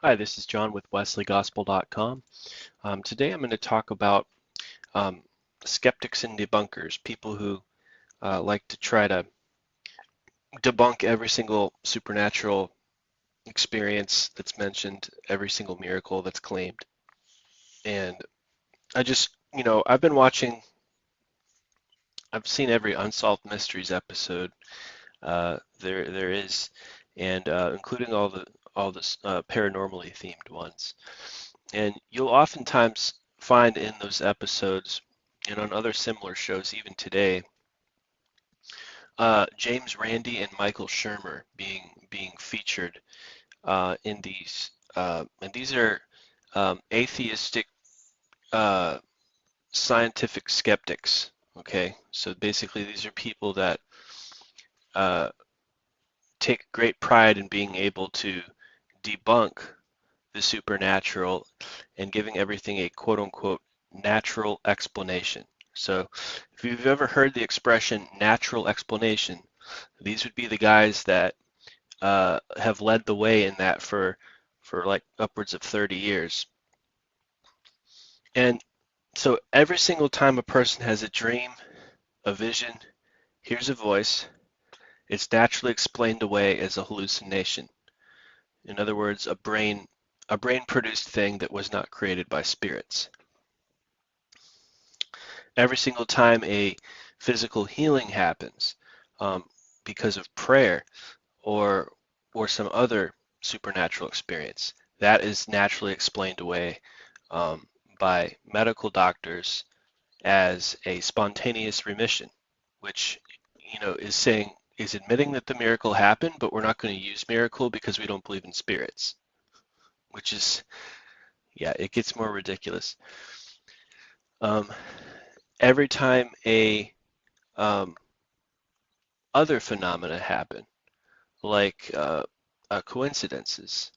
Hi, this is John with WesleyGospel.com. Today I'm going to talk about um, skeptics and debunkers, people who like to try to debunk every single supernatural experience that's mentioned, every single miracle that's claimed. And I've been watching, I've seen every Unsolved Mysteries episode there is, and including all the paranormally themed ones. And you'll oftentimes find in those episodes and on other similar shows, even today, James Randi and Michael Shermer being featured in these, and these are atheistic uh, scientific skeptics. Okay, so basically, these are people that uh, take great pride in being able to debunk the supernatural and giving everything a quote unquote natural explanation. So, if you've ever heard the expression natural explanation, these would be the guys that have led the way in that for like upwards of 30 years. And so every single time a person has a dream, a vision, hears a voice, it's naturally explained away as a hallucination. In other words, a brain produced thing that was not created by spirits. Every single time a physical healing happens um, because of prayer or some other supernatural experience, that is naturally explained away um, by medical doctors as a spontaneous remission, which is admitting that the miracle happened, but we're not going to use miracle because we don't believe in spirits, which is, yeah, it gets more ridiculous. Um, every time a um, other phenomena happen, like coincidences,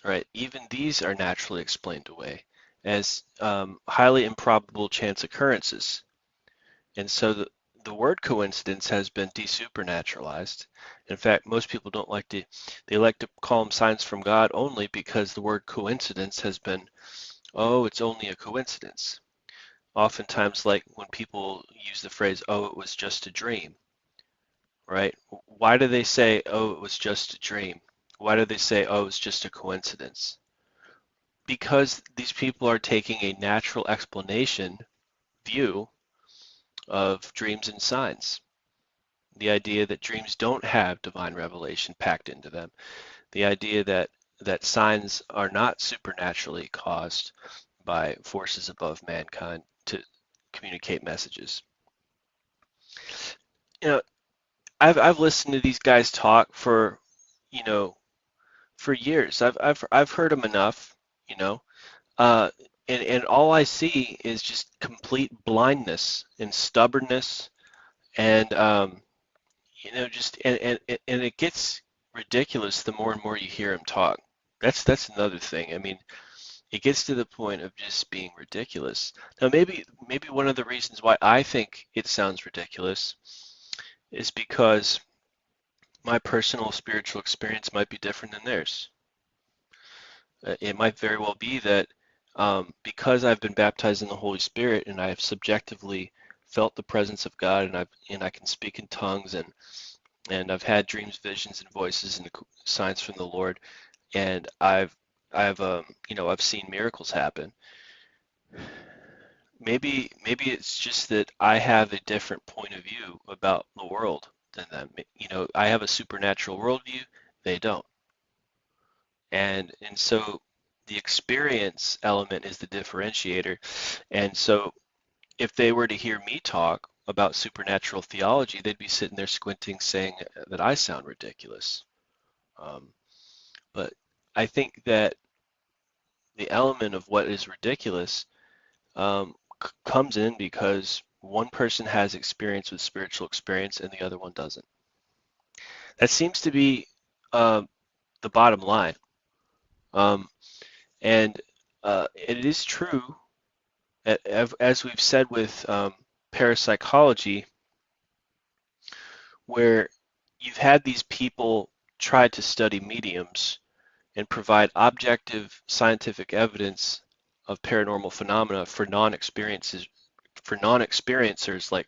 right? Even these are naturally explained away as highly improbable chance occurrences. And so the word coincidence has been desupernaturalized. In fact, most people don't like to, they like to call them signs from God only because the word coincidence has been, oh, it's only a coincidence. Oftentimes, like when people use the phrase, oh, it was just a dream, right? Why do they say, oh, it was just a dream? Why do they say, oh, it's just a coincidence? Because these people are taking a natural explanation view of dreams and signs. The idea that dreams don't have divine revelation packed into them. The idea that signs are not supernaturally caused by forces above mankind to communicate messages. You know, I've listened to these guys talk for, you know, for years. I've heard them enough, you know. Uh, and all I see is just complete blindness and stubbornness and just and it gets ridiculous the more and more you hear him talk. That's another thing. I mean, it gets to the point of just being ridiculous. Now, maybe one of the reasons why I think it sounds ridiculous is because my personal spiritual experience might be different than theirs. It might very well be that because I've been baptized in the Holy Spirit and I have subjectively felt the presence of God and I can speak in tongues and I've had dreams, visions, and voices and signs from the Lord, and I've seen miracles happen. Maybe it's just that I have a different point of view about the world than them. I have a supernatural worldview, they don't. And so the experience element is the differentiator. And so if they were to hear me talk about supernatural theology, they'd be sitting there squinting, saying that I sound ridiculous. Um, but I think that the element of what is ridiculous comes in because one person has experience with spiritual experience and the other one doesn't. That seems to be uh, the bottom line. Um, and it is true, as we've said with parapsychology, where you've had these people try to study mediums and provide objective scientific evidence of paranormal phenomena for non-experiencers like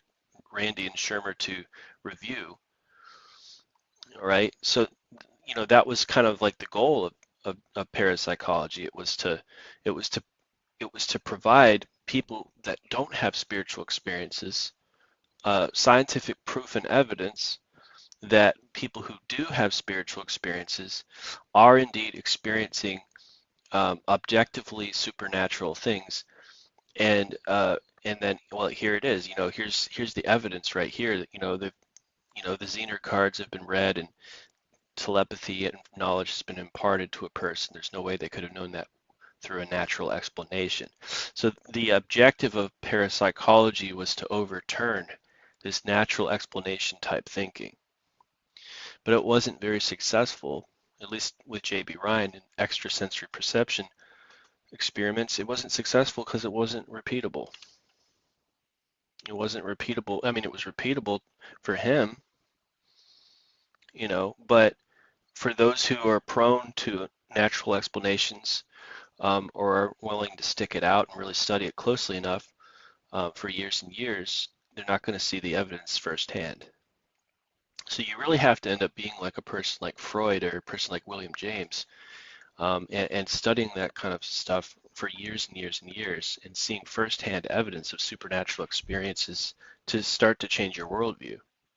Randy and Shermer to review, right? So, that was kind of like the goal of parapsychology. It was to it was to provide people that don't have spiritual experiences scientific proof and evidence that people who do have spiritual experiences are indeed experiencing objectively supernatural things, and then, well, here it is. Here's the evidence right here that the Zener cards have been read, and telepathy and knowledge has been imparted to a person. There's no way they could have known that through a natural explanation. So the objective of parapsychology was to overturn this natural explanation type thinking. But it wasn't very successful, at least with J.B. Ryan and extrasensory perception experiments. It wasn't successful because it wasn't repeatable. It wasn't repeatable. I mean, it was repeatable for him, but for those who are prone to natural explanations, or are willing to stick it out and really study it closely enough for years and years, they're not going to see the evidence firsthand. So you really have to end up being like a person like Freud or a person like William James, and studying that kind of stuff for years and years and years and seeing firsthand evidence of supernatural experiences to start to change your worldview.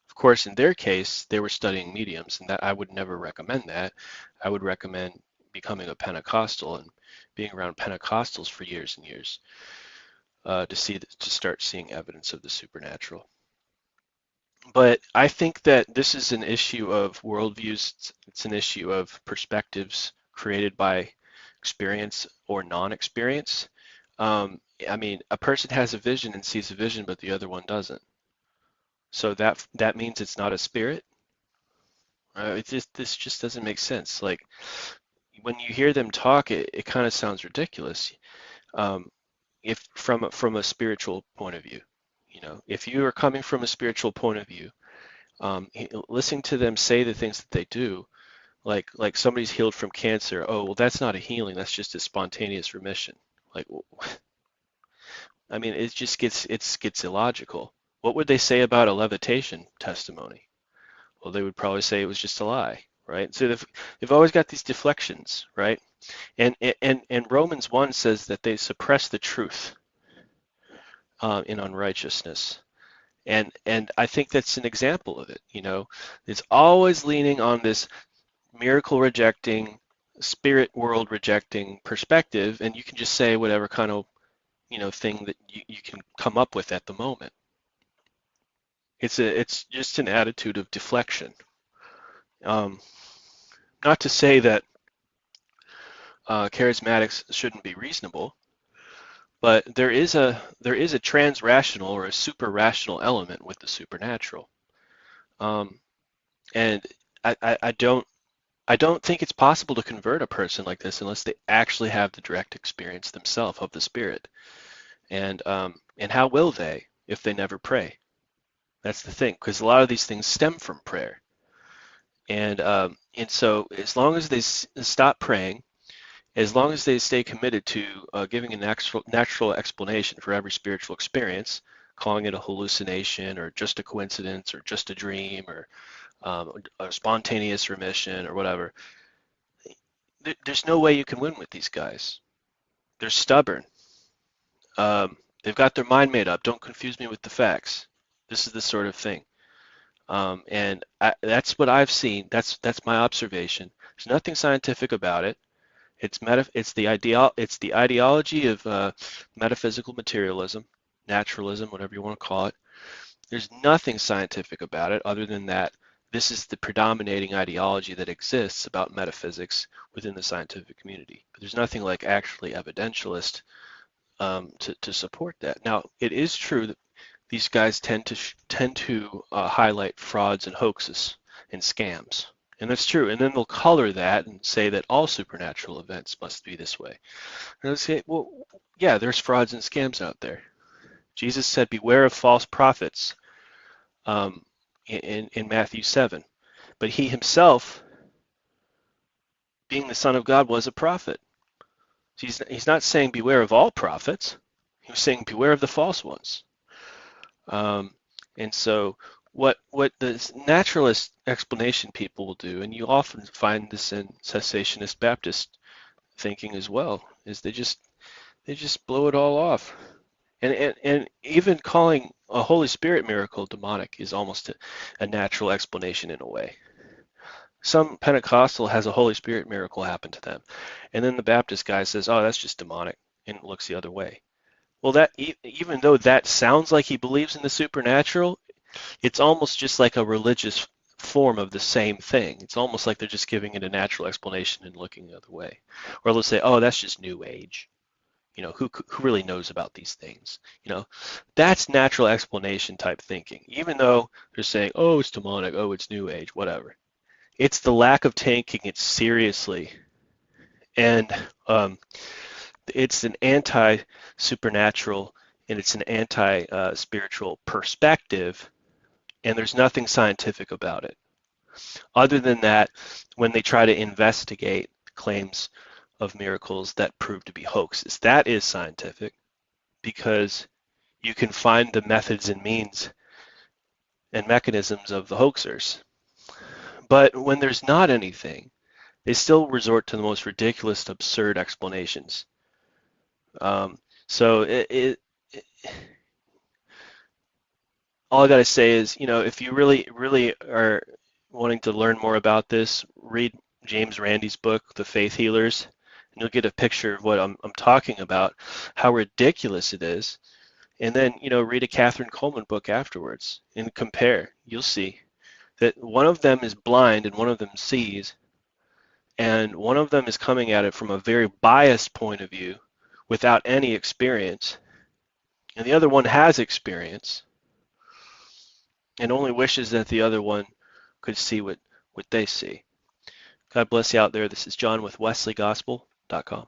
Of course, in their case, they were studying mediums, and that I would never recommend that. I would recommend becoming a Pentecostal and being around Pentecostals for years and years to start seeing evidence of the supernatural. But I think that this is an issue of worldviews. It's an issue of perspectives created by experience or non-experience. I mean, a person has a vision and sees a vision, but the other one doesn't. So that means it's not a spirit. This just doesn't make sense. Like when you hear them talk, it kind of sounds ridiculous. If from a spiritual point of view, if you are coming from a spiritual point of view, listening to them say the things that they do, like somebody's healed from cancer. Oh, well, that's not a healing. That's just a spontaneous remission. Like, I mean, it gets illogical. What would they say about a levitation testimony? Well, they would probably say it was just a lie, right? So they've always got these deflections, right? And Romans 1 says that they suppress the truth in unrighteousness. And I think that's an example of it. It's always leaning on this miracle rejecting, spirit world rejecting perspective, and you can just say whatever kind of thing that you can come up with at the moment. It's just an attitude of deflection. Not to say that charismatics shouldn't be reasonable, but there is a trans-rational or a super-rational element with the supernatural, and I don't think it's possible to convert a person like this unless they actually have the direct experience themselves of the Spirit. And how will they if they never pray? That's the thing, because a lot of these things stem from prayer. And so as long as they stop praying, as long as they stay committed to giving a natural explanation for every spiritual experience, calling it a hallucination or just a coincidence or just a dream or a spontaneous remission or whatever, there's no way you can win with these guys. They're stubborn. They've got their mind made up. Don't confuse me with the facts. This is the sort of thing. And that's what I've seen. That's my observation. There's nothing scientific about it. It's the ideology of metaphysical materialism, naturalism, whatever you want to call it. There's nothing scientific about it other than that this is the predominating ideology that exists about metaphysics within the scientific community. But there's nothing like actually evidentialist to support that. Now, it is true that these guys tend to highlight frauds and hoaxes and scams. And that's true. And then they'll color that and say that all supernatural events must be this way. And they'll say, well, yeah, there's frauds and scams out there. Jesus said, beware of false prophets in Matthew 7. But he himself being the Son of God, was a prophet. He's not saying beware of all prophets. He was saying beware of the false ones. Um, and so what the naturalist explanation people will do, and you often find this in cessationist Baptist thinking as well, is they just blow it all off. And even calling a Holy Spirit miracle demonic is almost a natural explanation in a way. Some Pentecostal has a Holy Spirit miracle happen to them, and then the Baptist guy says, "Oh, that's just demonic," and looks the other way. Well, that even though that sounds like he believes in the supernatural, it's almost just like a religious form of the same thing. It's almost like they're just giving it a natural explanation and looking the other way. Or they'll say, "Oh, that's just New Age." Who really knows about these things? That's natural explanation type thinking. Even though they're saying, "Oh, it's demonic. Oh, it's New Age. Whatever." It's the lack of taking it seriously, and it's an anti-supernatural and it's an anti-spiritual perspective, and there's nothing scientific about it. Other than that, when they try to investigate claims of miracles that prove to be hoaxes, that is scientific because you can find the methods and means and mechanisms of the hoaxers. But when there's not anything, they still resort to the most ridiculous, absurd explanations. So all I gotta say is, if you really, really are wanting to learn more about this, read James Randi's book, The Faith Healers, and you'll get a picture of what I'm talking about, how ridiculous it is. And then, read a Catherine Coleman book afterwards and compare. You'll see that one of them is blind and one of them sees, and one of them is coming at it from a very biased point of view without any experience, and the other one has experience and only wishes that the other one could see what they see. God bless you out there. This is John with wesleygospel.com.